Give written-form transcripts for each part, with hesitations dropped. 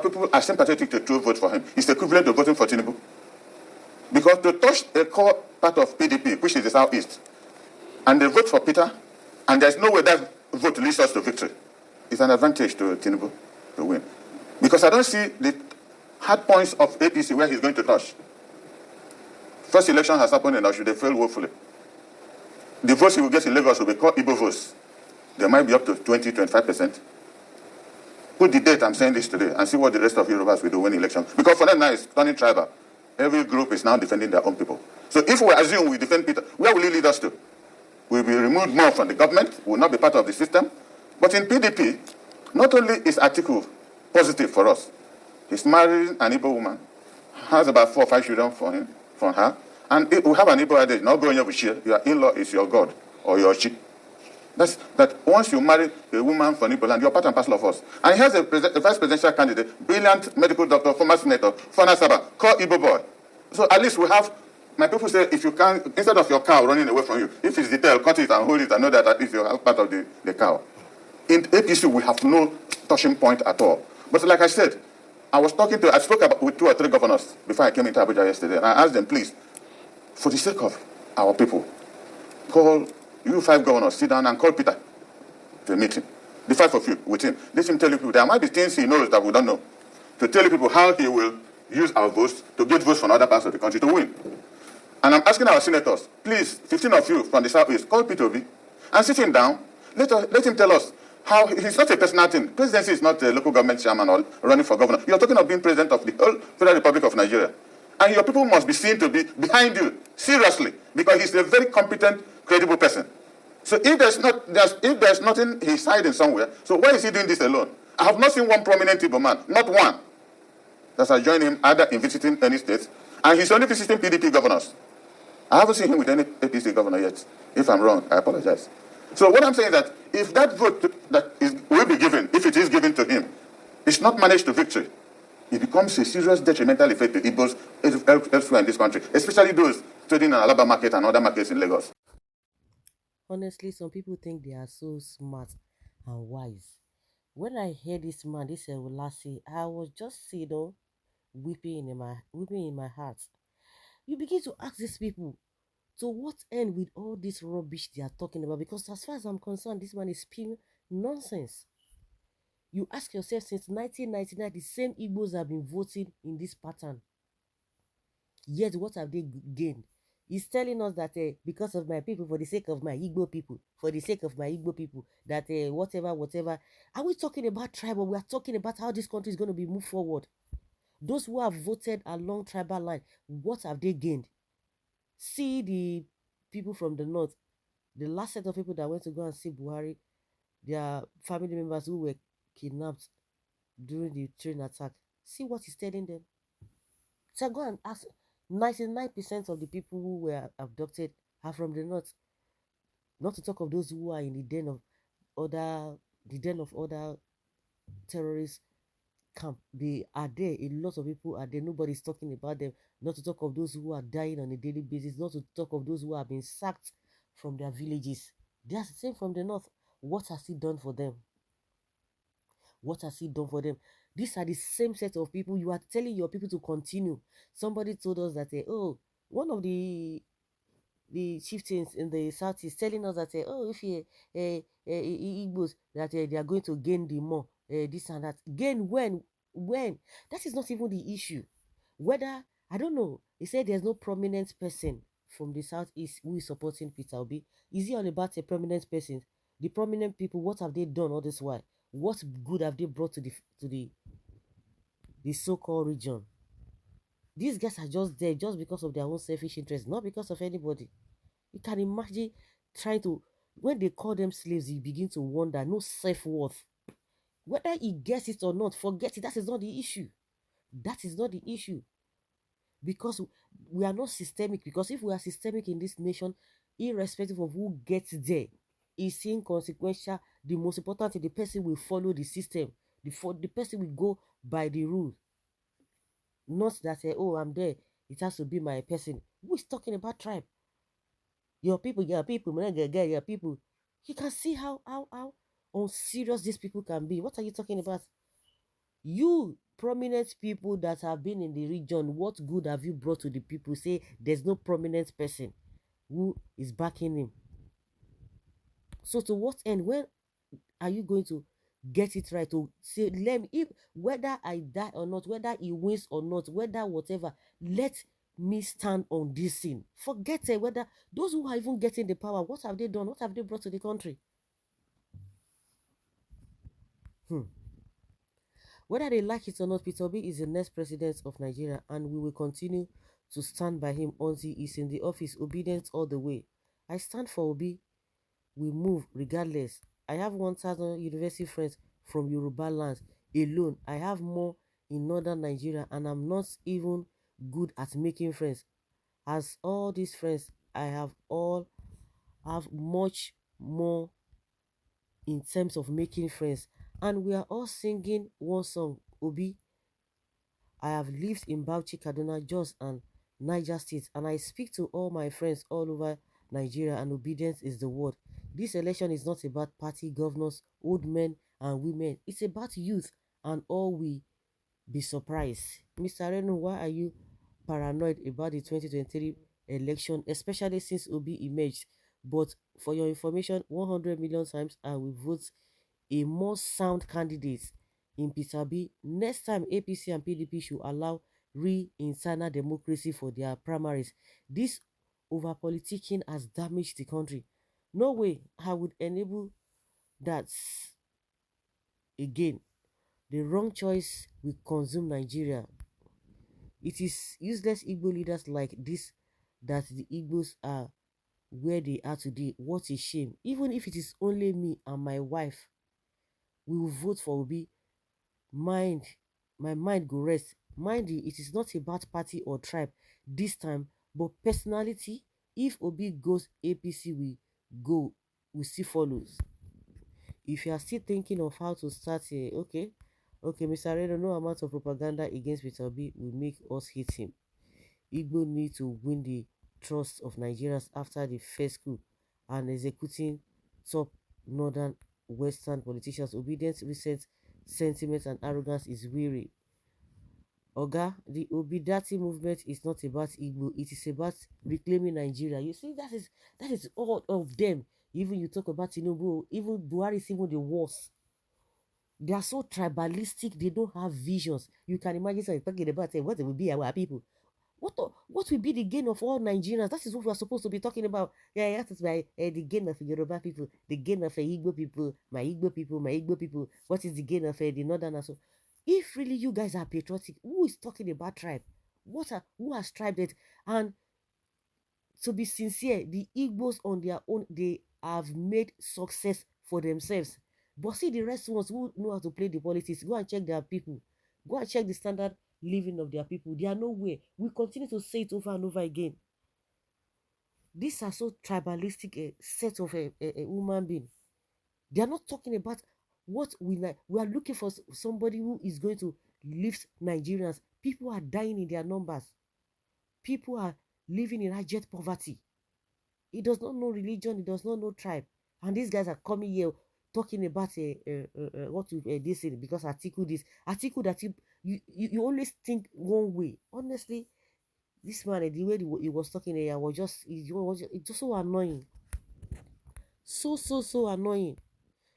people are sympathetic to vote for him, it's equivalent to voting for Tinubu. Because to touch a core part of PDP, which is the Southeast, and they vote for Peter, and there's no way that vote leads us to victory, it's an advantage to Tinubu to win. Because I don't see the hard points of APC where he's going to touch. First election has happened in Oshu, they failed woefully. The votes he will get in Lagos will be called Igbo votes. They might be up to 20-25%. Put the date I'm saying this today and see what the rest of Yorubas will do when election. Because for them now it's turning tribal. Every group is now defending their own people. So if we assume we defend Peter, where will he lead us to? We'll be removed more from the government, will not be part of the system. But in PDP, not only is Atiku positive for us, he's marrying an Igbo woman, has about 4 or 5 children for him, from her, and we have an Igbo adage, not going with share, your in-law is your God or your chi. That's that once you marry a woman from Igbo land, you're part and parcel of us. And here's a vice presidential candidate, brilliant medical doctor, former senator, Fana Saba, called Igbo boy. So at least we have, my people say, if you can, instead of your cow running away from you, if it's the tail, cut it and hold it and know that at least you have part of the cow. In APC, we have no touching point at all. But like I said, I spoke with 2 or 3 governors before I came into Abuja yesterday, and I asked them, please, for the sake of our people, call you 5 governors, sit down and call Peter to a meeting. The 5 of you with him. Let him tell you people, there might be things he knows that we don't know. To tell you people how he will use our votes to get votes from other parts of the country to win. And I'm asking our senators, please, 15 of you from the Southeast, call Peter Obi and sit him down. Let him tell us how it's not a personal thing. Presidency is not a local government chairman or running for governor. You're talking of being president of the whole Federal Republic of Nigeria. And your people must be seen to be behind you, seriously, because he's a very competent, credible person. So if there's nothing he's hiding somewhere, so why is he doing this alone? I have not seen one prominent Igbo man, not one, that has joined him either in visiting any states, and he's only visiting PDP governors. I haven't seen him with any APC governor yet. If I'm wrong, I apologize. So what I'm saying is that if that vote will be given, if it is given to him, it's not managed to victory, it becomes a serious detrimental effect to Igbos elsewhere in this country, especially those trading in Alaba market and other markets in Lagos. Honestly, some people think they are so smart and wise. When I hear this man, this Lassie, I was just, weeping in my heart. You begin to ask these people, to what end with all this rubbish they are talking about? Because as far as I'm concerned, this man is spewing nonsense. You ask yourself, since 1999, the same Igbos have been voting in this pattern. Yet, what have they gained? He's telling us that because of my people, for the sake of my Igbo people, for the sake of my Igbo people, that whatever. Are we talking about tribal? We are talking about how this country is going to be moved forward. Those who have voted along tribal line, what have they gained? See the people from the north, the last set of people that went to go and see Buhari, their family members who were kidnapped during the train attack. See what he's telling them. So go and ask. 99% of the people who were abducted are from the north. Not to talk of those who are in the den of other terrorist camp. They are there. A lot of people are there. Nobody's talking about them. Not to talk of those who are dying on a daily basis. Not to talk of those who have been sacked from their villages. They are the same from the north. What has he done for them? What has he done for them? These are the same set of people. You are telling your people to continue. Somebody told us that, one of the chieftains in the south is telling us that, if Igbos, that they are going to gain the more, this and that. Gain when? That is not even the issue. Whether, I don't know, he said there's no prominent person from the southeast who is supporting Peter Obi. Is he all about a prominent person? The prominent people, what have they done all this while? What good have they brought to the so-called region? These guys are just there just because of their own selfish interest, not because of anybody. You can imagine trying to, when they call them slaves, you begin to wonder, no self-worth. Whether he gets it or not, forget it. That is not the issue. That is not the issue. Because we are not systemic. Because if we are systemic in this nation, irrespective of who gets there, is inconsequential. The most important thing, the person will follow the system. The person will go by the rule. Not that, I'm there, it has to be my person. Who is talking about tribe? Your people, your people. You can see how unserious these people can be. What are you talking about? You prominent people that have been in the region, what good have you brought to the people? Say there's no prominent person who is backing him. So to what end? When are you going to get it right to say, let me, if whether I die or not, whether he wins or not, whether whatever, let me stand on this thing. Forget it, whether those who are even getting the power, what have they done? What have they brought to the country? Hmm. Whether they like it or not, Peter Obi is the next president of Nigeria, and we will continue to stand by him until he's in the office, obedient all the way. I stand for Obi. We move regardless. I have 1,000 university friends from Yoruba lands alone. I have more in northern Nigeria, and I'm not even good at making friends. As all these friends, I have all have much more in terms of making friends. And we are all singing one song, Obi. I have lived in Bauchi, Kaduna, Jos, and Niger State, and I speak to all my friends all over Nigeria, and obedience is the word. This election is not about party governors, old men and women. It's about youth, and all we be surprised. Mr. Reno, why are you paranoid about the 2023 election, especially since Obi emerged? But for your information, 100 million times I will vote a more sound candidate in Peter B. Next time, APC and PDP should allow internal democracy for their primaries. This over politicking has damaged the country. No way I would enable that again. The wrong choice will consume Nigeria. It is useless Igbo leaders like this that the Igbos are where they are today. What a shame. Even if it is only me and my wife, we will vote for Obi. Mind, my mind go rest. Mind you, it is not about party or tribe this time, but personality. If Obi goes, APC will go, we see follows. If you are still thinking of how to start here, okay, Mr. Redo, no amount of propaganda against Peter Obi will make us hate him. Igbo need to win the trust of Nigerians after the first coup and executing top northern western politicians. Obedience recent sentiment and arrogance is weary. Oga, the Obidati movement is not about Igbo, it is about reclaiming Nigeria. You see, that is all of them. Even you talk about Tinubu, even Buhari is even the worst. They are so tribalistic, they don't have visions. You can imagine someone talking about what will be our people. What will be the gain of all Nigerians? That is what we are supposed to be talking about. Yeah, that is why the gain of Yoruba people, the gain of Igbo people, my Igbo people, my Igbo people. What is the gain of the Northerners? So, if really you guys are patriotic, who is talking about tribe? Who has tribed it? And to be sincere, the Igbos on their own, they have made success for themselves. But see the rest ones who know how to play the politics, go and check their people. Go and check the standard living of their people. They are nowhere. We continue to say it over and over again. These are so tribalistic a set of a human being. They are not talking about what we like. We are looking for somebody who is going to lift Nigerians. People are dying in their numbers. People are living in abject poverty. He does not know religion. He does not know tribe. And these guys are coming here talking about what you this thing because article that you always think one way. Honestly, this man, the way he was talking here was just it's just so annoying. So annoying.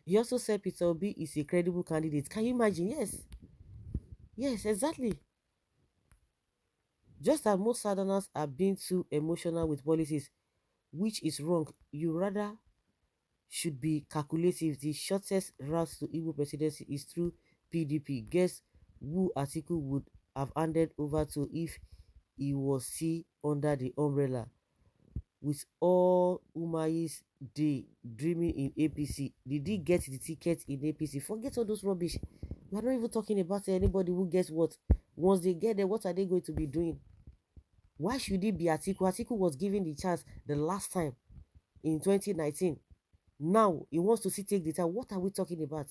He also said Peter Obi is a credible candidate. Can you imagine? Yes, exactly. Just as most Southerners are being too emotional with policies, which is wrong. You rather should be calculative. The shortest route to Igbo presidency is through PDP. Guess who Atiku would have handed over to if he was still under the umbrella? With all Umahi's day dreaming in APC, did he get the ticket in APC? Forget all those rubbish. We are not even talking about anybody who gets what. Once they get there, what are they going to be doing? Why should it be Atiku? Atiku was given the chance the last time in 2019. Now he wants to see take the time. What are we talking about?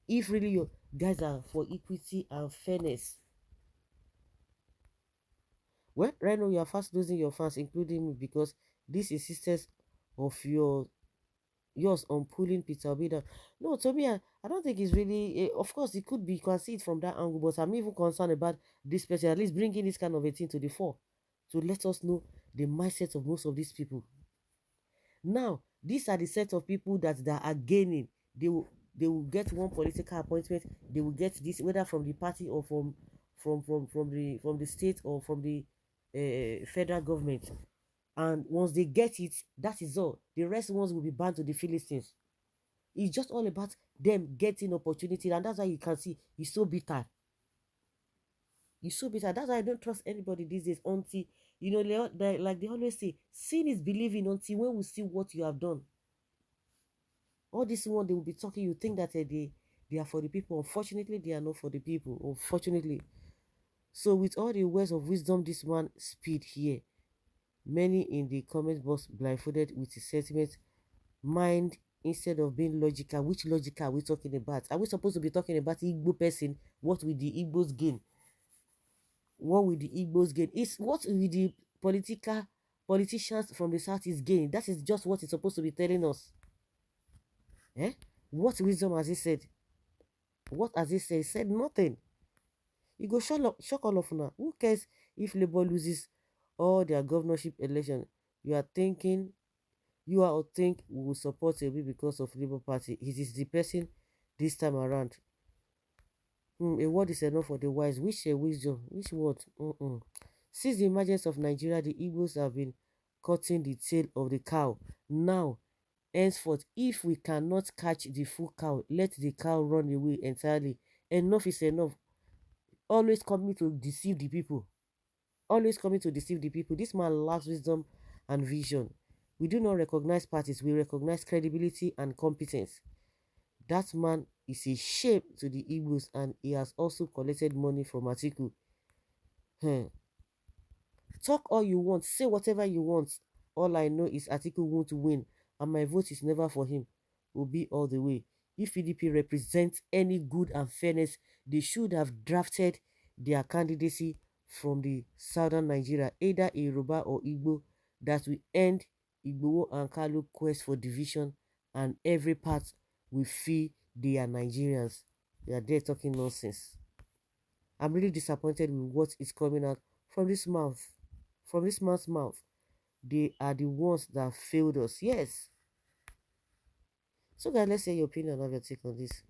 If really you guys are for equity and fairness, well, right now you are fast losing your fans, including me, because this insistence of your yours on pulling Peter Obi down. No, to me, I don't think it's really. Of course, it could be. You can see it from that angle, but I'm even concerned about this person at least bringing this kind of a thing to the fore to let us know the mindset of most of these people. Now, these are the set of people that are gaining. They will get one political appointment. They will get this whether from the party or from the state or from the federal government. And once they get it, that is all. The rest ones will be bound to the Philistines. It's just all about them getting opportunity, and that's why you can see he's so bitter. He's so bitter. That's why I don't trust anybody these days until like they always say, seeing is believing until when we see what you have done. All this one they will be talking, you think that they are for the people. Unfortunately, they are not for the people. Unfortunately. So with all the words of wisdom this man speed here, many in the comment box blindfolded with his sentiments mind instead of being logical. Which logic are we talking about? Are we supposed to be talking about Igbo person? What will the Igbos gain? What will the Igbos gain? It's what will the politicians from the south is gain? That is just what it's supposed to be telling us. Eh? What wisdom has he said? What has he said? He said nothing. You go shock all of now. Who cares if Labour loses all their governorship election? You are thinking you are or think we will support Obi because of Labour Party. It is the person this time around. A word is enough for the wise. Which a wisdom? Which word? Since the emergence of Nigeria, the Igbos have been cutting the tail of the cow. Now, henceforth, if we cannot catch the full cow, let the cow run away entirely. Enough is enough. Always coming to deceive the people. Always coming to deceive the people. This man lacks wisdom and vision. We do not recognize parties. We recognize credibility and competence. That man is a shame to the Igbos, and he has also collected money from Atiku. Talk all you want, say whatever you want. All I know is Atiku won't win, and my vote is never for him. Will be all the way. If PDP represents any good and fairness, they should have drafted their candidacy from the southern Nigeria, either a Yoruba or Igbo, that will end Igbo and Kalu quest for division, and every part will feel they are Nigerians. They are there talking nonsense. I'm really disappointed with what is coming out from this mouth. From this man's mouth. They are the ones that failed us. Yes. So guys, let's hear your opinion of your take on this.